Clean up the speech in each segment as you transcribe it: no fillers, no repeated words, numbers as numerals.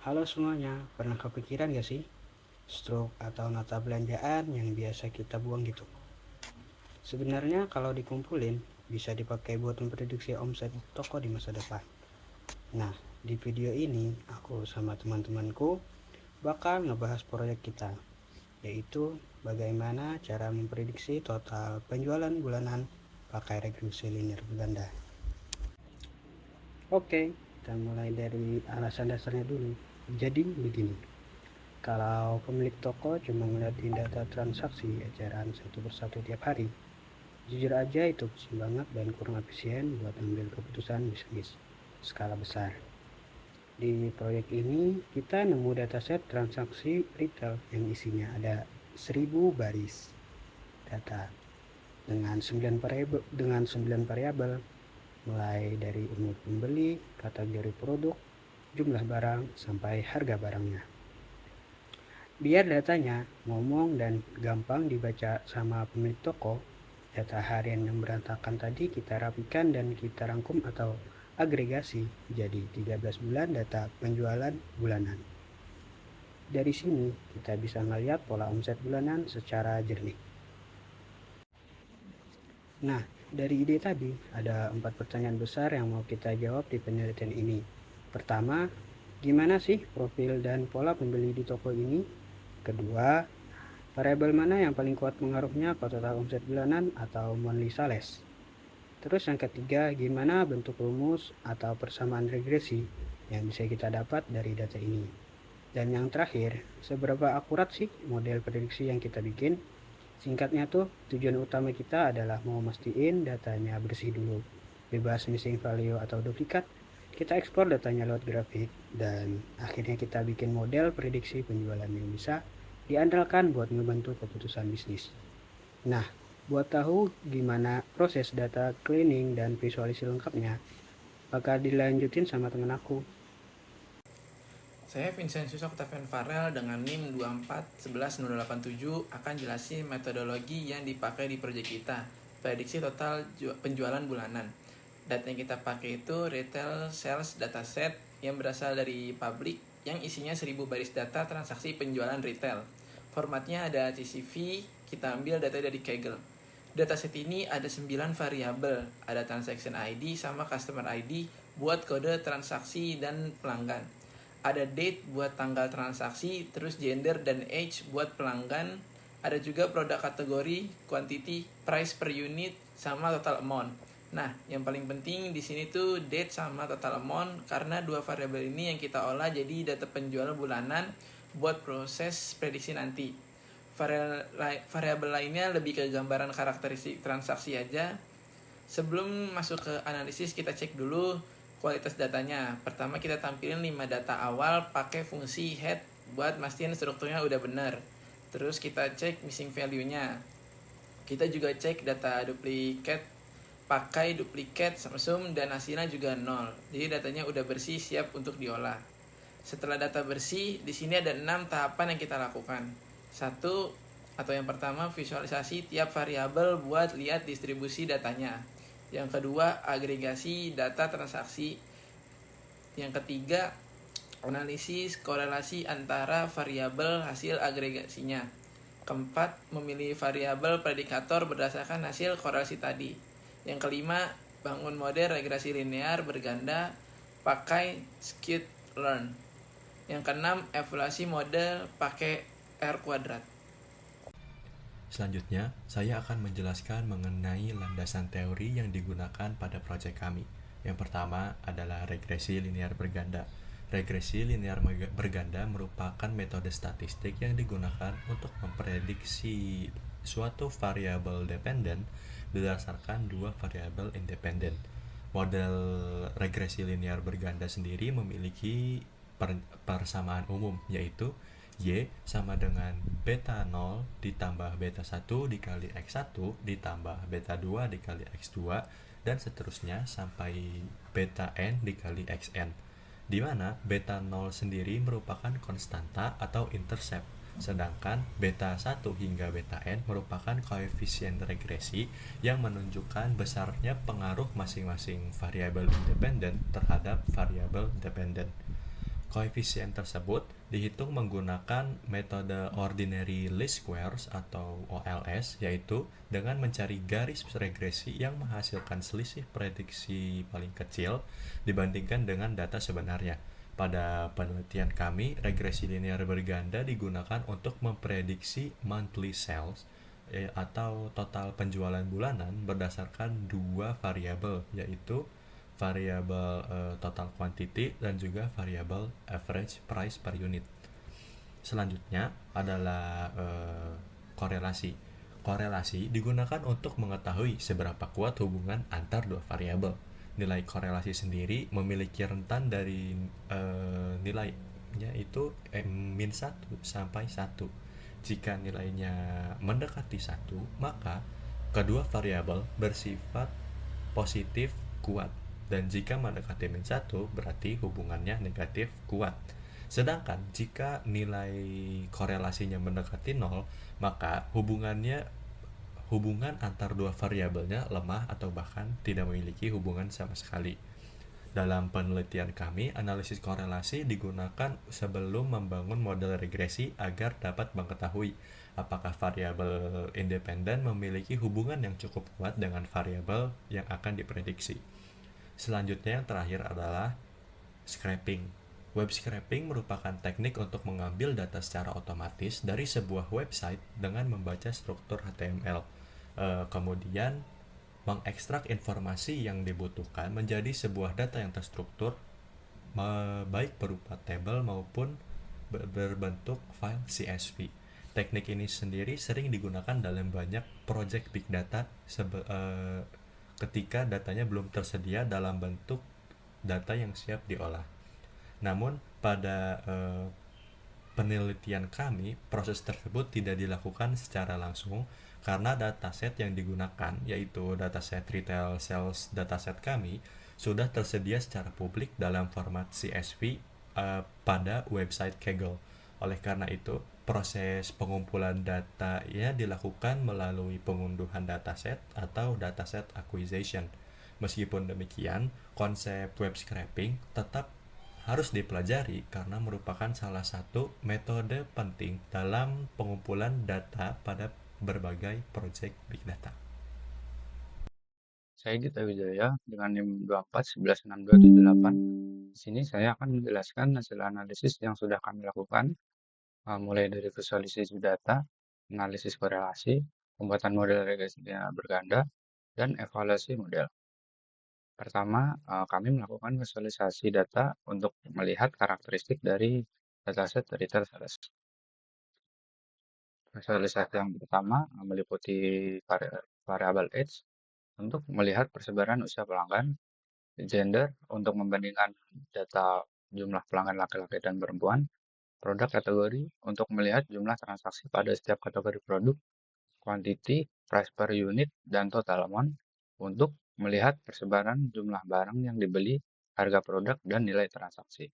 Halo semuanya, pernah kepikiran gak sih stroke atau nota belanjaan yang biasa kita buang gitu? Sebenarnya kalau dikumpulin bisa dipakai buat memprediksi omset toko di masa depan. Nah, di video ini aku sama teman-temanku bakal ngebahas proyek kita, yaitu bagaimana cara memprediksi total penjualan bulanan pakai regresi linear berganda. Oke, kita mulai dari alasan dasarnya dulu. Jadi begini. Kalau pemilik toko cuma ngeliatin data transaksi eceran satu persatu tiap hari, jujur aja itu pusing banget dan kurang efisien buat ambil keputusan bisnis skala besar. Di proyek ini, kita nemu dataset transaksi retail yang isinya ada 1.000 baris data dengan 9 variabel, mulai dari umur pembeli, kategori produk, jumlah barang, sampai harga barangnya. Biar datanya ngomong dan gampang dibaca sama pemilik toko, data harian yang berantakan tadi kita rapikan dan kita rangkum atau agregasi jadi 13 bulan data penjualan bulanan. Dari sini kita bisa ngeliat pola omset bulanan secara jernih. Nah, dari ide tadi ada 4 pertanyaan besar yang mau kita jawab di penelitian ini. Pertama, gimana sih profil dan pola pembeli di toko ini? Kedua, variabel mana yang paling kuat pengaruhnya ke total omset bulanan atau monthly sales? Terus yang ketiga, gimana bentuk rumus atau persamaan regresi yang bisa kita dapat dari data ini? Dan yang terakhir, seberapa akurat sih model prediksi yang kita bikin? Singkatnya tuh, tujuan utama kita adalah mau mastiin datanya bersih dulu, bebas missing value atau duplikat. Kita ekspor datanya lewat grafik, dan akhirnya kita bikin model prediksi penjualan yang bisa diandalkan buat ngebantu keputusan bisnis. Nah, buat tahu gimana proses data cleaning dan visualisasi lengkapnya, bakal dilanjutin sama temen aku. Saya Vincenzo Octavian Farel dengan NIM 2411087 akan jelasin metodologi yang dipakai di proyek kita, prediksi total penjualan bulanan. Data yang kita pakai itu retail sales dataset yang berasal dari publik yang isinya 1000 baris data transaksi penjualan retail. Formatnya ada CSV, kita ambil data dari Kaggle. Dataset ini ada 9 variabel, ada transaction ID sama customer ID buat kode transaksi dan pelanggan. Ada date buat tanggal transaksi, terus gender dan age buat pelanggan. Ada juga produk kategori, quantity, price per unit, sama total amount. Nah, yang paling penting di sini tuh date sama total amount karena dua variabel ini yang kita olah jadi data penjualan bulanan buat proses prediksi nanti. Variabel lainnya lebih ke gambaran karakteristik transaksi aja. Sebelum masuk ke analisis, kita cek dulu kualitas datanya. Pertama kita tampilin 5 data awal pakai fungsi head buat mastiin strukturnya udah benar. Terus kita cek missing value-nya. Kita juga cek data duplicate pakai duplicate sum dan hasilnya juga 0. Jadi datanya udah bersih siap untuk diolah. Setelah data bersih, di sini ada 6 tahapan yang kita lakukan. Satu, atau yang pertama, visualisasi tiap variabel buat lihat distribusi datanya. Yang kedua, agregasi data transaksi. Yang ketiga, analisis korelasi antara variabel hasil agregasinya. Keempat, memilih variabel predikator berdasarkan hasil korelasi tadi. Yang kelima, bangun model regresi linear berganda pakai scikit-learn. Yang keenam, evaluasi model pakai R kuadrat. Selanjutnya, saya akan menjelaskan mengenai landasan teori yang digunakan pada proyek kami. Yang pertama adalah regresi linear berganda. Regresi linear berganda merupakan metode statistik yang digunakan untuk memprediksi suatu variabel dependen berdasarkan dua variabel independen. Model regresi linear berganda sendiri memiliki persamaan umum, yaitu Y sama dengan beta 0 ditambah beta 1 dikali X1 ditambah beta 2 dikali X2 dan seterusnya sampai beta N dikali Xn, di mana beta 0 sendiri merupakan konstanta atau intercept, sedangkan beta 1 hingga beta N merupakan koefisien regresi yang menunjukkan besarnya pengaruh masing-masing variabel independen terhadap variabel dependen. Koefisien tersebut dihitung menggunakan metode ordinary least squares atau OLS, yaitu dengan mencari garis regresi yang menghasilkan selisih prediksi paling kecil dibandingkan dengan data sebenarnya. Pada penelitian kami, regresi linear berganda digunakan untuk memprediksi monthly sales atau total penjualan bulanan berdasarkan dua variabel, yaitu variabel total quantity dan juga variabel average price per unit. Selanjutnya adalah korelasi. Korelasi digunakan untuk mengetahui seberapa kuat hubungan antar dua variabel. Nilai korelasi sendiri memiliki rentan dari nilainya itu min 1 sampai 1. Jika nilainya mendekati 1, maka kedua variabel bersifat positif kuat, dan jika mendekati min 1 berarti hubungannya negatif kuat. Sedangkan jika nilai korelasinya mendekati 0, maka hubungan antar dua variabelnya lemah atau bahkan tidak memiliki hubungan sama sekali. Dalam penelitian kami, analisis korelasi digunakan sebelum membangun model regresi agar dapat mengetahui apakah variabel independen memiliki hubungan yang cukup kuat dengan variabel yang akan diprediksi. Selanjutnya yang terakhir adalah scraping. Web scraping merupakan teknik untuk mengambil data secara otomatis dari sebuah website dengan membaca struktur HTML. Kemudian mengekstrak informasi yang dibutuhkan menjadi sebuah data yang terstruktur, baik berupa tabel maupun berbentuk file CSV. Teknik ini sendiri sering digunakan dalam banyak project big data ketika datanya belum tersedia dalam bentuk data yang siap diolah. Namun pada penelitian kami, proses tersebut tidak dilakukan secara langsung karena dataset yang digunakan, yaitu dataset retail sales dataset kami, sudah tersedia secara publik dalam format CSV pada website Kaggle. Oleh karena itu, proses pengumpulan datanya dilakukan melalui pengunduhan dataset atau dataset acquisition. Meskipun demikian, konsep web scraping tetap harus dipelajari karena merupakan salah satu metode penting dalam pengumpulan data pada berbagai proyek big data. Saya Gita Wijaya dengan NIM 24116278. Di sini saya akan menjelaskan hasil analisis yang sudah kami lakukan, mulai dari visualisasi data, analisis korelasi, pembuatan model regresi linear berganda, dan evaluasi model. Pertama, kami melakukan visualisasi data untuk melihat karakteristik dari dataset retail sales. Visualisasi yang pertama meliputi variabel age untuk melihat persebaran usia pelanggan, gender untuk membandingkan data jumlah pelanggan laki-laki dan perempuan, produk kategori untuk melihat jumlah transaksi pada setiap kategori produk, quantity, price per unit, dan total amount untuk melihat persebaran jumlah barang yang dibeli, harga produk, dan nilai transaksi.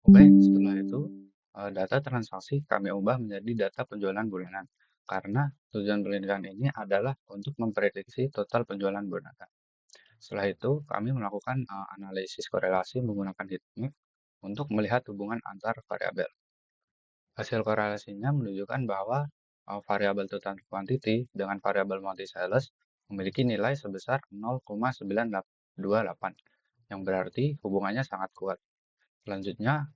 Oke, setelah itu data transaksi kami ubah menjadi data penjualan bulanan karena tujuan penelitian ini adalah untuk memprediksi total penjualan bulanan. Setelah itu, kami melakukan analisis korelasi menggunakan heatmap untuk melihat hubungan antar variabel. Hasil korelasinya menunjukkan bahwa variabel total quantity dengan variabel multi sales memiliki nilai sebesar 0,928, yang berarti hubungannya sangat kuat. Selanjutnya,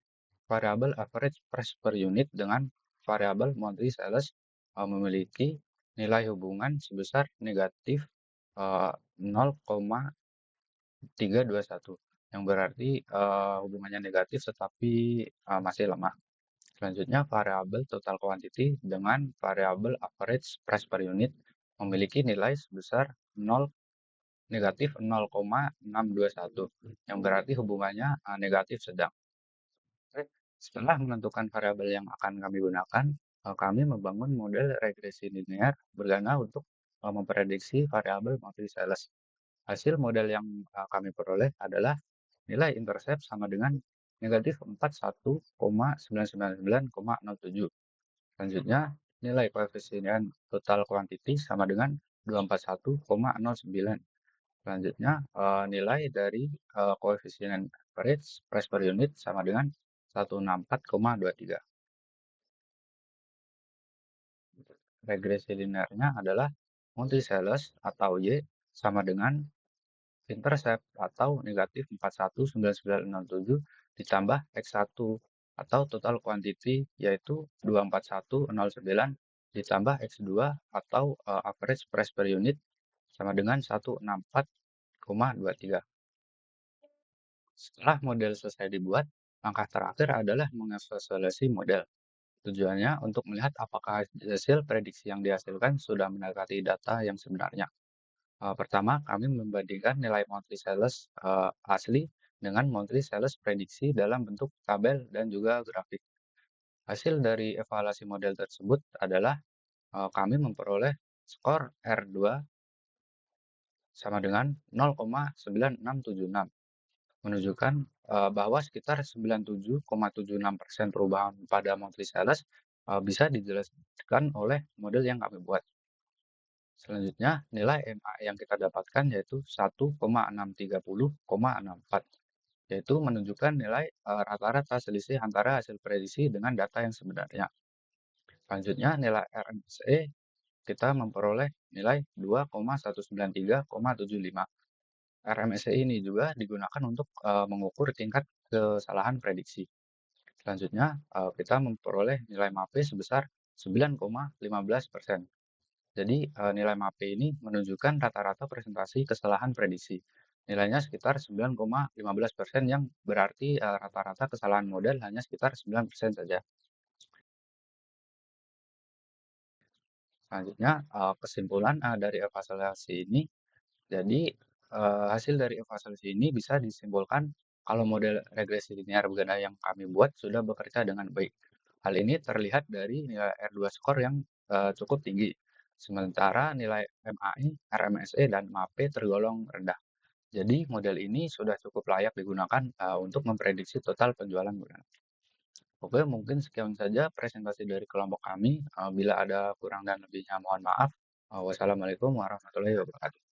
variabel average price per unit dengan variabel multi sales memiliki nilai hubungan sebesar negatif 0,321, yang berarti hubungannya negatif tetapi masih lemah. Selanjutnya, variabel total quantity dengan variabel average price per unit memiliki nilai sebesar negatif 0,621, yang berarti hubungannya negatif sedang. Setelah menentukan variabel yang akan kami gunakan, kami membangun model regresi linear berganda untuk memprediksi variabel multi sales. Hasil model yang kami peroleh adalah nilai intercept sama dengan negatif 41,999,07. Selanjutnya, nilai koefisien total quantity sama dengan 241,09. Selanjutnya, nilai dari koefisien average price per unit sama dengan 164,23. Regresi linearnya adalah monthly sales atau Y sama dengan intercept atau negatif 419907 ditambah X1 atau total quantity yaitu 24109 ditambah X2 atau average price per unit sama dengan 164,23. Setelah model selesai dibuat, langkah terakhir adalah mengevaluasi model. Tujuannya untuk melihat apakah hasil prediksi yang dihasilkan sudah mendekati data yang sebenarnya. Pertama, kami membandingkan nilai monthly sales asli dengan monthly sales prediksi dalam bentuk tabel dan juga grafik. Hasil dari evaluasi model tersebut adalah kami memperoleh skor R2 sama dengan 0,9676, menunjukkan bahwa sekitar 97,76% perubahan pada monthly sales bisa dijelaskan oleh model yang kami buat. Selanjutnya, nilai MA yang kita dapatkan yaitu 1,630,64, yaitu menunjukkan nilai rata-rata selisih antara hasil prediksi dengan data yang sebenarnya. Selanjutnya, nilai RMSE kita memperoleh nilai 2,193,75. RMSE ini juga digunakan untuk mengukur tingkat kesalahan prediksi. Selanjutnya, kita memperoleh nilai MAPE sebesar 9,15%. Jadi, nilai MAPE ini menunjukkan rata-rata presentasi kesalahan prediksi. Nilainya sekitar 9,15% yang berarti rata-rata kesalahan model hanya sekitar 9% saja. Selanjutnya, kesimpulan dari evaluasi ini, jadi hasil dari evaluasi ini bisa disimpulkan kalau model regresi linear berganda yang kami buat sudah bekerja dengan baik. Hal ini terlihat dari nilai R2 skor yang cukup tinggi, sementara nilai MAI, RMSE, dan MAPE tergolong rendah. Jadi model ini sudah cukup layak digunakan untuk memprediksi total penjualan bulanan. Oke, mungkin sekian saja presentasi dari kelompok kami. Bila ada kurang dan lebihnya mohon maaf. Wassalamualaikum warahmatullahi wabarakatuh.